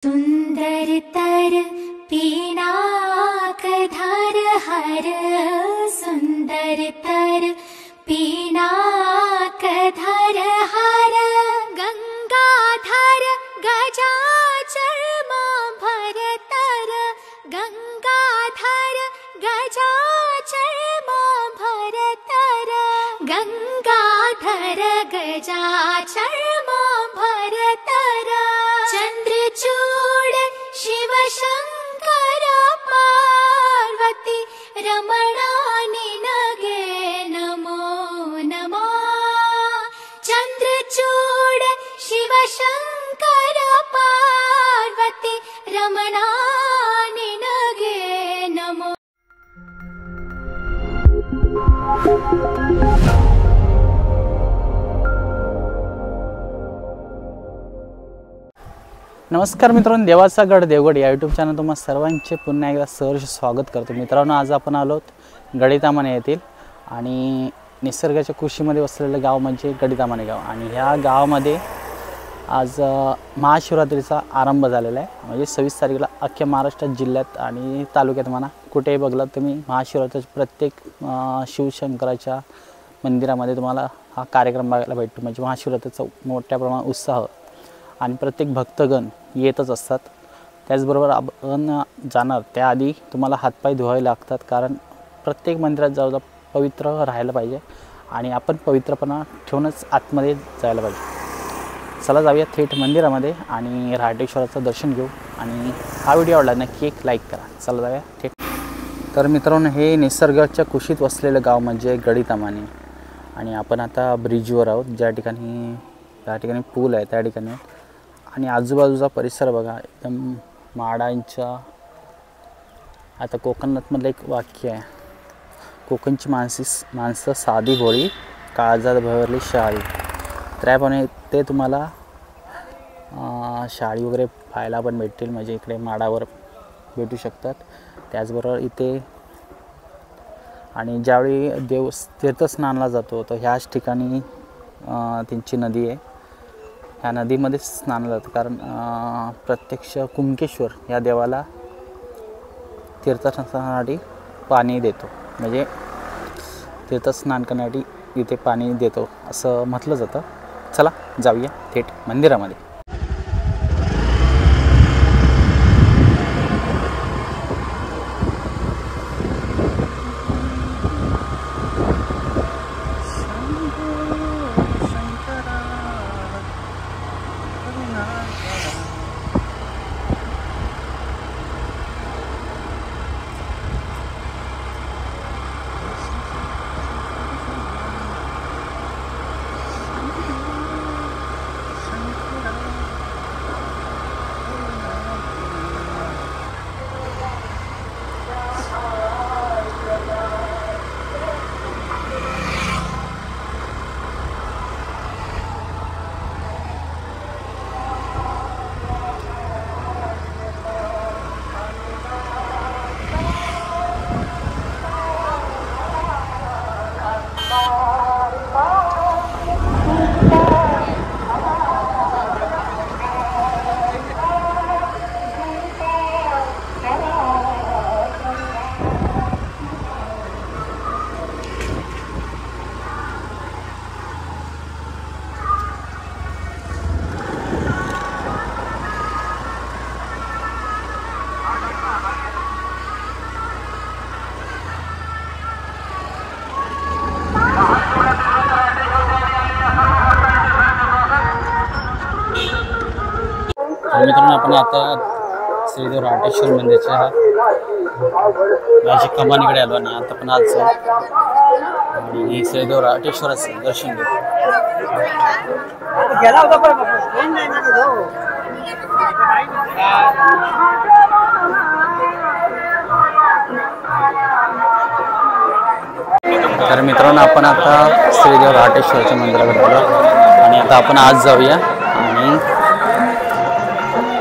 सुंदर तर पिनाकधर हर सुंदर तर पिनाकधर हर गंगाधर गजाचर्माभरतर गंगाधर गजाचर्माभरतर गंगाधर गजाचर्माभरतर चंद्रचूड शिव शंकर पार्वती रमणा निनगे नमो नमः चंद्रचूड शिव शंकर पार्वती रमणा निनगे नमो। नमस्कार मित्रांनो, देवाचा गड देवगड या यूट्यूब चॅनल तुम्हा सर्वांचे पुन्हा एकदा सहर्ष स्वागत करतो। मित्रांनो, आज आपण आलोत गडीतामाणे येथील आणि निसर्गाच्या कुशीमध्ये वसलेलं गाव म्हणजे गडीतामाणे गाव। आणि ह्या गावामध्ये आज महाशिवरात्रीचा आरंभ झालेला आहे। म्हणजे 26 तारखेला अख्ख्या महाराष्ट्रात जिल्ह्यात आणि तालुक्यात म्हणा कुठेही बघलात तुम्ही महाशिवरात्रीच्या प्रत्येक शिवशंकराच्या मंदिरामध्ये तुम्हाला हा कार्यक्रम बघायला भेटतो। म्हणजे महाशिवरात्रीचा मोठ्या प्रमाणात उत्साह आणि प्रत्येक भक्तगण येतच असतात। त्याचबरोबर आपण जाणार त्याआधी तुम्हाला हातपाय धुवावे लागतात, कारण प्रत्येक मंदिरात जाऊन पवित्र राहायला पाहिजे आणि आपण पवित्रपणा ठेवूनच आतमध्ये जायला पाहिजे। चला जाऊया थेट मंदिरामध्ये आणि राटेश्वराचं दर्शन घेऊ। आणि हा व्हिडिओ आवडला नक्की एक लाईक करा। चला जाऊया थेट। तर मित्रांनो, हे निसर्गाच्या कुशीत वसलेलं गाव म्हणजे गडीतामाणे आणि आपण आता ब्रिजवर आहोत, ज्या ठिकाणी पूल आहे त्या ठिकाणी। आणि आजूबाजूचा परिसर बघा, एकदम माडांच्या। आता कोकणातमधलं एक वाक्य आहे, कोकणची माणसं साधी भोळी, काळजात भरली शाळी। त्याप्रमाणे ते तुम्हाला शाळी वगैरे पाहायला पण भेटतील, म्हणजे इकडे माडावर भेटू शकतात। त्याचबरोबर इथे आणि ज्यावेळी देव तीर्थस्नानाला जातो तर ह्याच ठिकाणी त्यांची नदी आहे, ह्या नदीमध्ये स्नानाला जातं। कारण प्रत्यक्ष कुंकेश्वर या देवाला तीर्थस्नानासाठी पाणी देतो, म्हणजे तीर्थस्नान करण्यासाठी इथे पाणी देतो असं म्हटलं जातं। चला जाऊया थेट मंदिरामध्ये। मित्रांनो, आपण आता श्रीदेव राटेश्वर मंदिरच्या याची कमानीकडे आलो आणि आता पण आज आणि श्रीदेव राटेश्वराचं दर्शन घेऊ। तर मित्रांनो, आपण आता श्रीदेव राटेश्वराच्या मंदिराकडे आलो आणि आता आपण आज जाऊया आणि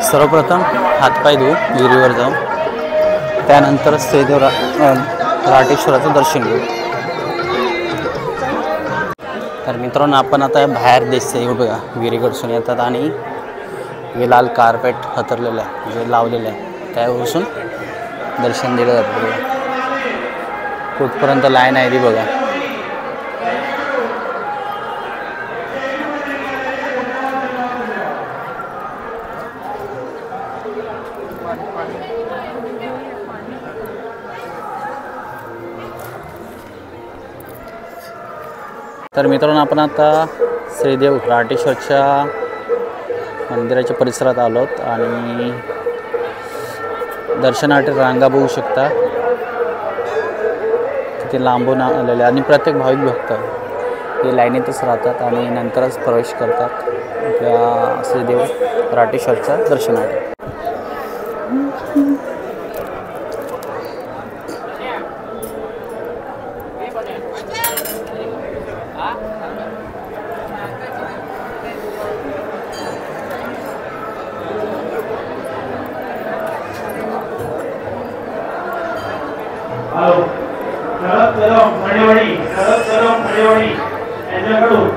सर्वप्रथम हातपाय धुवू विहिरीवर जाऊन, त्यानंतर श्रीदेव राटेश्वराचं दर्शन घेऊ। तर मित्रांनो, आपण आता बाहेर दिसते बघा विहिरीकडसून येतात आणि हे लाल कार्पेट हतरलेलं आहे जे लावलेलं आहे त्यापासून दर्शन दिलं जातं बघा. कुठपर्यंत लाईन आहे ती बघा. तर मित्रांनो आपण आता श्रीदेव घाटेश्वरच्या मंदिराच्या परिसरात आलोत आणि दर्शनासाठी रांगा बघू शकता तिथे लांबून आलेले आणि प्रत्येक भाविक भक्त हे लाईनीतच राहतात आणि नंतरच प्रवेश करतात आपल्या श्रीदेव घाटेश्वरच्या दर्शनासाठी. यांच्याकडून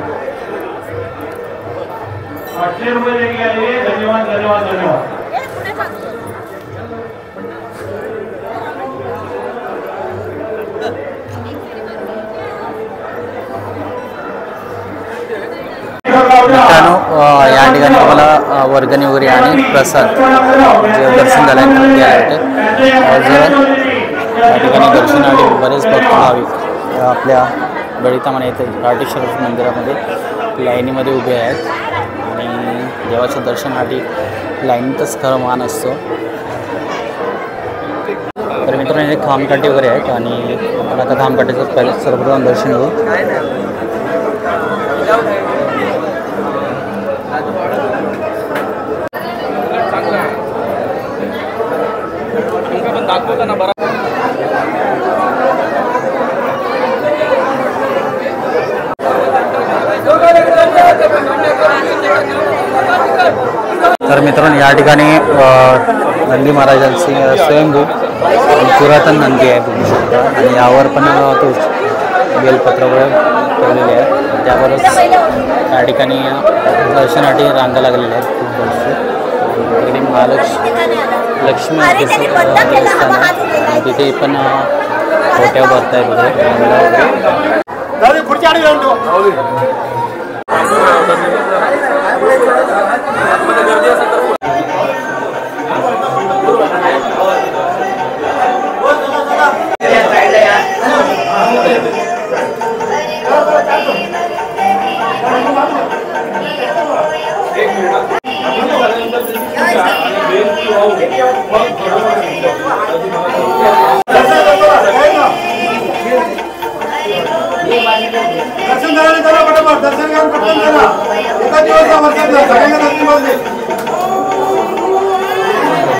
800 रुपये देण्यात आले. धन्यवाद धन्यवाद धन्यवाद. मित्रांनो या ठिकाणी तुम्हाला वर्गणी वगैरे आणि प्रसाद जे दर्शन झाल्यानंतर या ठिकाणी दर्शनासाठी बरेच भक्त भाविक आपल्या गडितामाने येथे घाटेश्वर मंदिरामध्ये लाईनीमध्ये उभे आहेत आणि देवाच्या दर्शनासाठी लाईनीतच खरं मान असतो. तर मित्रांनो हे खामकाठी वगैरे आहेत आणि आपण आता खामकाठीचं पहिले सर्वप्रथम दर्शन घेऊ. तर मित्रांनो या ठिकाणी नंदी महाराजांची स्वयंभू पुरातन नंदी आहे बघू शकता आणि यावर पण तो बेलपत्र ठेवलेले आहे. त्यावरच या ठिकाणी दर्शनासाठी रांगा लागलेल्या आहेत खूप भरपूर. तिकडे लक्ष्मी देवस्थान आहे तिथे पण खोट्या भरत आहेत वगैरे.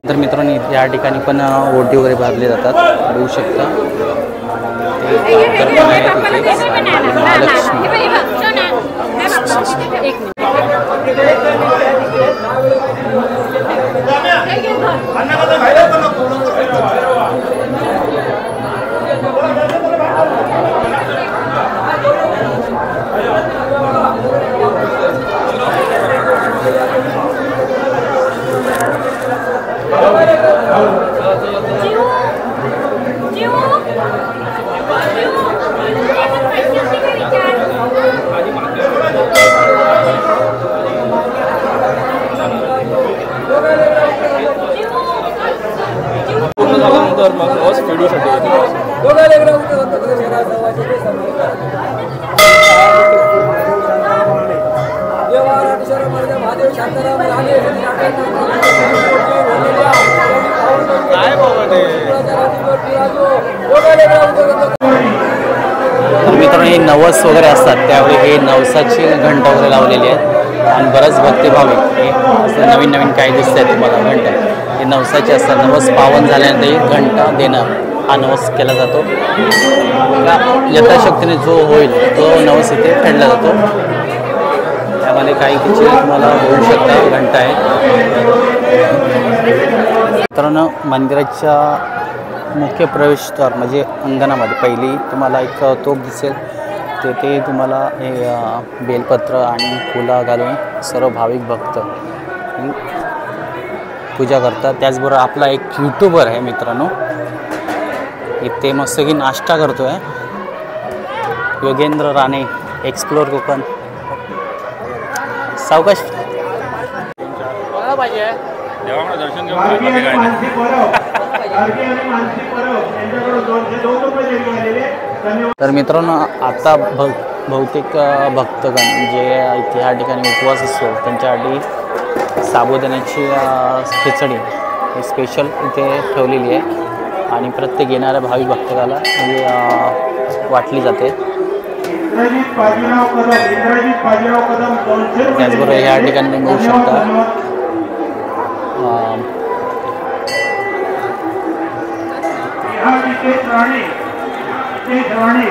तर मित्रांनो या ठिकाणी पण ओटी वगैरे भरले जातात बघू शकता. ते महालक्ष्मी मित्रांनो हे नवस वगैरे असतात त्यावेळी हे नवसाची घंटा वगैरे लावलेली आहेत आणि बरंच भक्तिभाविक हे असं नवीन नवीन काही दिसत आहे तुम्हाला घंटा हे नवसाचे असतात. नवस पावन झाल्यानंतर ही घंटा देणं हा नवस केला जातो. यथाशक्तीने जो होईल तो नवस इथे फेडला जातो. त्यामध्ये काही तिची तुम्हाला होऊ शकता घंटा आहे. मित्रांनो मंदिराच्या मुख्य प्रवेशद्वार म्हणजे अंगणामध्ये पहिली तुम्हाला एक तोफ दिसेल तेथे तुम्हाला हे बेलपत्र आणि फुलं घालून सर्व भाविक भक्त पूजा करतात. त्याचबरोबर आपला एक यूट्यूबर आहे मित्रांनो, इथे मस्त की नाश्ता करतो आहे. योगेंद्र राणे, एक्सप्लोर कोकण. सावकाश पाहिजे दर्शन गाडगे आणि मानसी परब, गाडगे आणि मानसी परब यांच्याकडून 202 रुपये देणगी आलेले. धन्यवाद. तर मित्रांनो, आता बहुतेक भक्तगण जे इथे ह्या ठिकाणी उपवास असतो त्यांच्यासाठी साबुदाण्याची खिचडी ही स्पेशल इथे ठेवलेली आहे आणि प्रत्येक येणाऱ्या भाविक भक्ताला ही वाटली जाते. इंद्रजित बाजीराव कदम 200 रुपये. त्याचबरोबर ह्या ठिकाणी तुम्ही बघू शकता नितेश राणे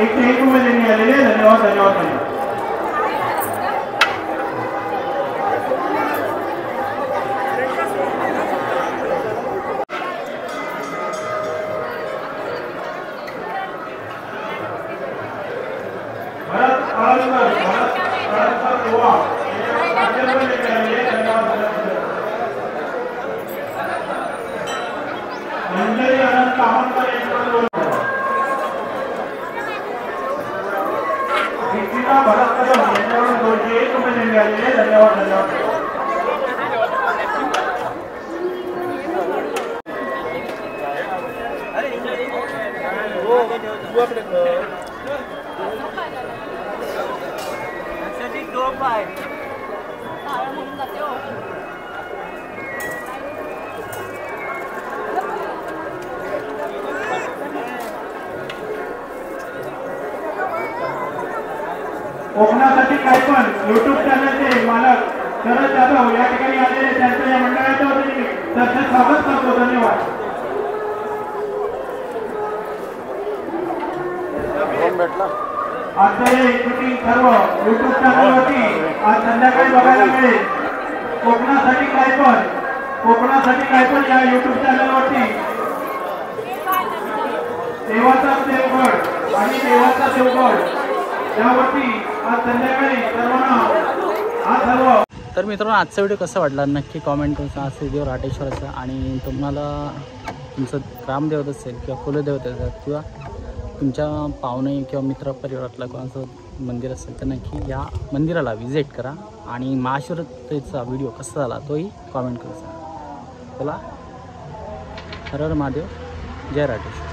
101 रुपये देणगी आलेले. धन्यवाद धन्यवाद धन्यवाद. भरत गोवा 500 रुपये देणगी आलेले. धन्यवाद धन्यवाद. मंजरी अनंत कामतकर यांच्याकडून दीक्षिता भरत कदम यांच्याकडून 201 रुपये देणगी आलेले. धन्यवाद धन्यवाद. कोकणासाठी काय पण युट्यूब चॅनलचे मालक शरद जाधव या ठिकाणी आलेले, त्यांचं या मंडळाच्या वतीने त्यांचं स्वागत करतो. धन्यवाद. आजचं हे शूटिंग सर्व युट्यूब चॅनलवरती आज संध्याकाळी बघायला मिळेल. कोकणासाठी काय पण या युट्यूब चॅनलवरती देवाचा देवगड आणि देवाचा देवगड त्यावरती आज संध्याकाळी सर्वांना हा सर्व. तर मित्रांनो, आजचा व्हिडिओ कसा वाटला नक्की कॉमेंट करून सांगा. श्रीदेव राटेश्वराचा आणि तुम्हाला तुमचं ग्रामदेवत असेल किंवा कुलदेवत असेल किंवा तुमच्या पाहुणे किंवा मित्र परिवारातला कोणाचं मंदिर असेल तर नक्की या मंदिराला व्हिजिट करा आणि महाशिवरात्रीचा व्हिडिओ कसा झाला तोही कॉमेंट करून सांगा. चला, हर हर महादेव, जय राटेश्वर.